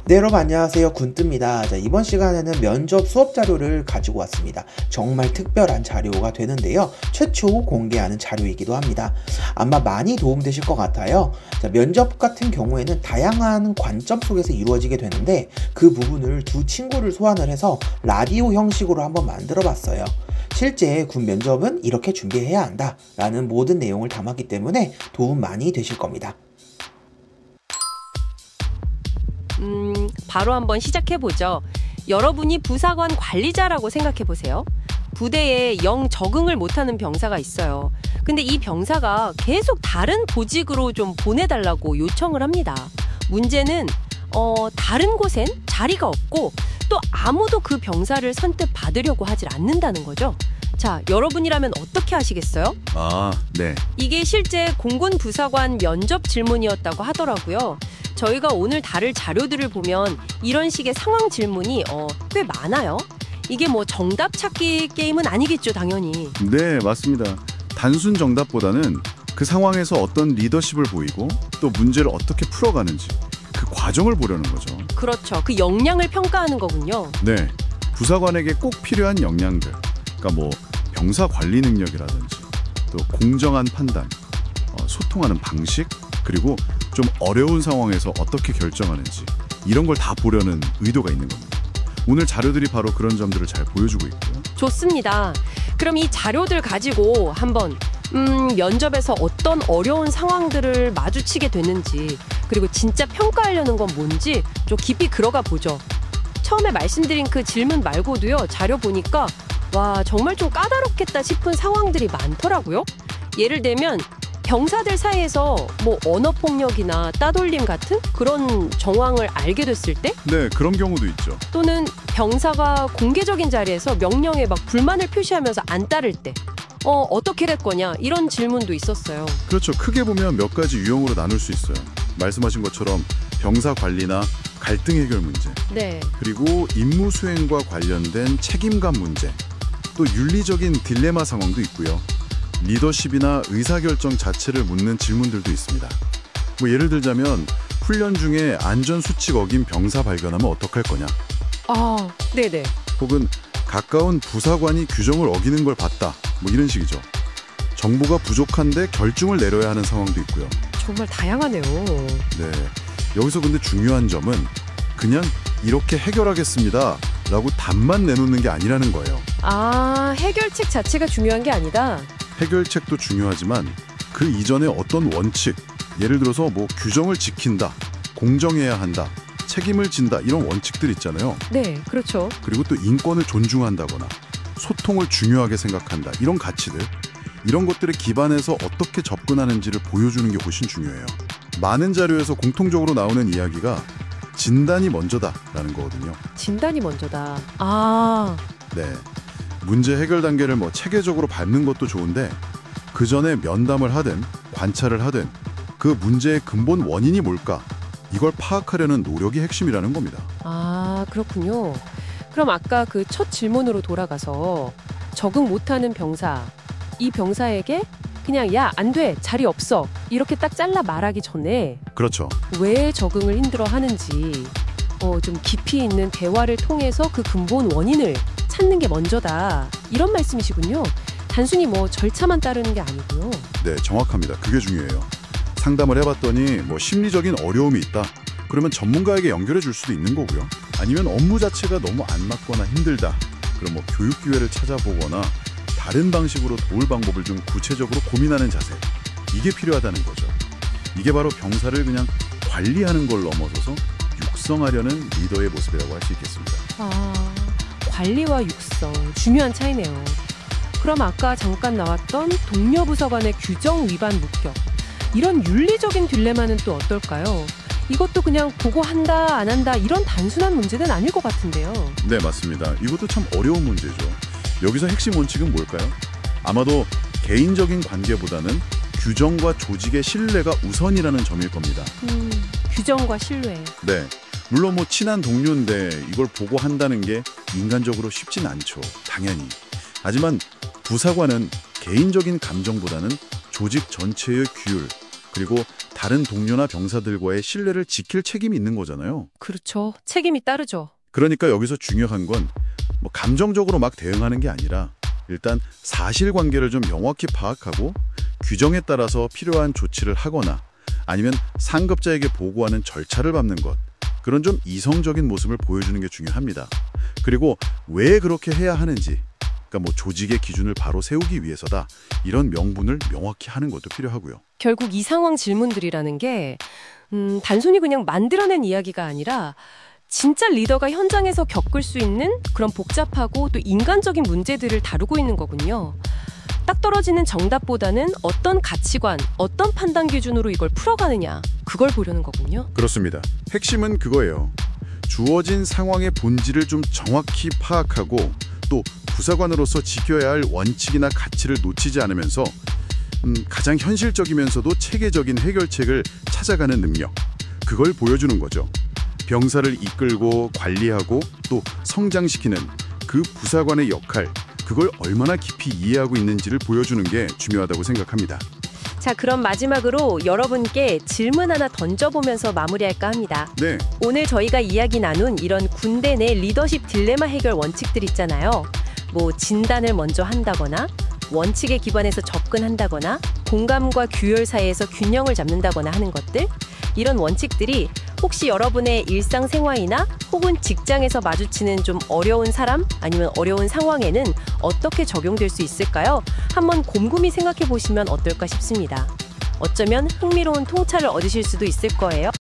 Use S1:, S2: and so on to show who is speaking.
S1: 네, 여러분 안녕하세요. 군뜨입니다. 자, 이번 시간에는 면접 수업 자료를 가지고 왔습니다. 정말 특별한 자료가 되는데요. 최초 공개하는 자료이기도 합니다. 아마 많이 도움되실 것 같아요. 자, 면접 같은 경우에는 다양한 관점 속에서 이루어지게 되는데 그 부분을 두 친구를 소환을 해서 라디오 형식으로 한번 만들어 봤어요. 실제 군 면접은 이렇게 준비해야 한다 라는 모든 내용을 담았기 때문에 도움 많이 되실 겁니다.
S2: 바로 한번 시작해보죠. 여러분이 부사관 관리자라고 생각해보세요. 부대에 영 적응을 못하는 병사가 있어요. 근데 이 병사가 계속 다른 보직으로 좀 보내달라고 요청을 합니다. 문제는 다른 곳엔 자리가 없고 또 아무도 그 병사를 선뜻 받으려고 하질 않는다는 거죠. 자, 여러분이라면 어떻게 하시겠어요?
S3: 네.
S2: 이게 실제 공군 부사관 면접 질문이었다고 하더라고요. 저희가 오늘 다룰 자료들을 보면 이런 식의 상황 질문이 꽤 많아요. 이게 뭐 정답 찾기 게임은 아니겠죠, 당연히.
S3: 네, 맞습니다. 단순 정답보다는 그 상황에서 어떤 리더십을 보이고 또 문제를 어떻게 풀어가는지 그 과정을 보려는 거죠.
S2: 그렇죠. 그 역량을 평가하는 거군요.
S3: 네, 부사관에게 꼭 필요한 역량들. 그러니까 뭐 병사 관리 능력이라든지 또 공정한 판단, 소통하는 방식, 그리고 좀 어려운 상황에서 어떻게 결정하는지 이런 걸 다 보려는 의도가 있는 겁니다. 오늘 자료들이 바로 그런 점들을 잘 보여주고 있고요.
S2: 좋습니다. 그럼 이 자료들 가지고 한번 면접에서 어떤 어려운 상황들을 마주치게 되는지 그리고 진짜 평가하려는 건 뭔지 좀 깊이 들어가 보죠. 처음에 말씀드린 그 질문 말고도요. 자료 보니까 와, 정말 좀 까다롭겠다 싶은 상황들이 많더라고요. 예를 들면 병사들 사이에서 뭐 언어폭력이나 따돌림 같은 그런 정황을 알게 됐을 때?
S3: 네, 그런 경우도 있죠.
S2: 또는 병사가 공개적인 자리에서 명령에 막 불만을 표시하면서 안 따를 때 어떻게 될 거냐 이런 질문도 있었어요.
S3: 그렇죠. 크게 보면 몇 가지 유형으로 나눌 수 있어요. 말씀하신 것처럼 병사 관리나 갈등 해결 문제,
S2: 네.
S3: 그리고 임무 수행과 관련된 책임감 문제, 또 윤리적인 딜레마 상황도 있고요. 리더십이나 의사결정 자체를 묻는 질문들도 있습니다. 뭐 예를 들자면 훈련 중에 안전수칙 어긴 병사 발견하면 어떡할 거냐.
S2: 네네.
S3: 혹은 가까운 부사관이 규정을 어기는 걸 봤다. 뭐 이런 식이죠. 정보가 부족한데 결중을 내려야 하는 상황도 있고요.
S2: 정말 다양하네요.
S3: 네. 여기서 근데 중요한 점은 그냥 이렇게 해결하겠습니다 라고 답만 내놓는 게 아니라는 거예요.
S2: 해결책 자체가 중요한 게 아니다.
S3: 해결책도 중요하지만 그 이전에 어떤 원칙, 예를 들어서 뭐 규정을 지킨다, 공정해야 한다, 책임을 진다 이런 원칙들 있잖아요.
S2: 네, 그렇죠.
S3: 그리고 또 인권을 존중한다거나 소통을 중요하게 생각한다 이런 가치들, 이런 것들에 기반해서 어떻게 접근하는지를 보여주는 게 훨씬 중요해요. 많은 자료에서 공통적으로 나오는 이야기가 진단이 먼저다라는 거거든요.
S2: 진단이 먼저다.
S3: 네. 문제 해결 단계를 뭐 체계적으로 밟는 것도 좋은데 그 전에 면담을 하든 관찰을 하든 그 문제의 근본 원인이 뭘까 이걸 파악하려는 노력이 핵심이라는 겁니다.
S2: 그렇군요. 그럼 아까 그 첫 질문으로 돌아가서 적응 못하는 병사, 이 병사에게 그냥 야, 안 돼, 자리 없어 이렇게 딱 잘라 말하기 전에
S3: 그렇죠.
S2: 왜 적응을 힘들어 하는지 좀 깊이 있는 대화를 통해서 그 근본 원인을 찾는 게 먼저다 이런 말씀이시군요. 단순히 뭐 절차만 따르는 게 아니고요.
S3: 네, 정확합니다. 그게 중요해요. 상담을 해봤더니 뭐 심리적인 어려움이 있다. 그러면 전문가에게 연결해 줄 수도 있는 거고요. 아니면 업무 자체가 너무 안 맞거나 힘들다. 그럼 뭐 교육 기회를 찾아보거나 다른 방식으로 도울 방법을 좀 구체적으로 고민하는 자세. 이게 필요하다는 거죠. 이게 바로 병사를 그냥 관리하는 걸 넘어서서 육성하려는 리더의 모습이라고 할 수 있겠습니다.
S2: 관리와 육성, 중요한 차이네요. 그럼 아까 잠깐 나왔던 동료 부사관의 규정 위반 목격, 이런 윤리적인 딜레마는 또 어떨까요? 이것도 그냥 보고 한다, 안 한다 이런 단순한 문제는 아닐 것 같은데요.
S3: 네, 맞습니다. 이것도 참 어려운 문제죠. 여기서 핵심 원칙은 뭘까요? 아마도 개인적인 관계보다는 규정과 조직의 신뢰가 우선이라는 점일 겁니다.
S2: 규정과 신뢰.
S3: 네. 물론 뭐 친한 동료인데 이걸 보고 한다는 게 인간적으로 쉽진 않죠. 당연히. 하지만 부사관은 개인적인 감정보다는 조직 전체의 규율, 그리고 다른 동료나 병사들과의 신뢰를 지킬 책임이 있는 거잖아요.
S2: 그렇죠. 책임이 따르죠.
S3: 그러니까 여기서 중요한 건 뭐 감정적으로 막 대응하는 게 아니라 일단 사실관계를 좀 명확히 파악하고 규정에 따라서 필요한 조치를 하거나 아니면 상급자에게 보고하는 절차를 밟는 것, 그런 좀 이성적인 모습을 보여주는 게 중요합니다. 그리고 왜 그렇게 해야 하는지, 그러니까 뭐 조직의 기준을 바로 세우기 위해서다, 이런 명분을 명확히 하는 것도 필요하고요.
S2: 결국 이 상황 질문들이라는 게 단순히 그냥 만들어낸 이야기가 아니라 진짜 리더가 현장에서 겪을 수 있는 그런 복잡하고 또 인간적인 문제들을 다루고 있는 거군요. 딱 떨어지는 정답보다는 어떤 가치관, 어떤 판단 기준으로 이걸 풀어가느냐, 그걸 보려는 거군요.
S3: 그렇습니다. 핵심은 그거예요. 주어진 상황의 본질을 좀 정확히 파악하고 또 부사관으로서 지켜야 할 원칙이나 가치를 놓치지 않으면서 가장 현실적이면서도 체계적인 해결책을 찾아가는 능력, 그걸 보여주는 거죠. 병사를 이끌고 관리하고 또 성장시키는 그 부사관의 역할, 그걸 얼마나 깊이 이해하고 있는지를 보여주는 게 중요하다고 생각합니다.
S2: 자, 그럼 마지막으로 여러분께 질문 하나 던져보면서 마무리할까 합니다.
S3: 네.
S2: 오늘 저희가 이야기 나눈 이런 군대 내 리더십 딜레마 해결 원칙들 있잖아요. 뭐 진단을 먼저 한다거나 원칙에 기반해서 접근한다거나 공감과 규율 사이에서 균형을 잡는다거나 하는 것들, 이런 원칙들이 혹시 여러분의 일상생활이나 혹은 직장에서 마주치는 좀 어려운 사람 아니면 어려운 상황에는 어떻게 적용될 수 있을까요? 한번 곰곰이 생각해 보시면 어떨까 싶습니다. 어쩌면 흥미로운 통찰을 얻으실 수도 있을 거예요.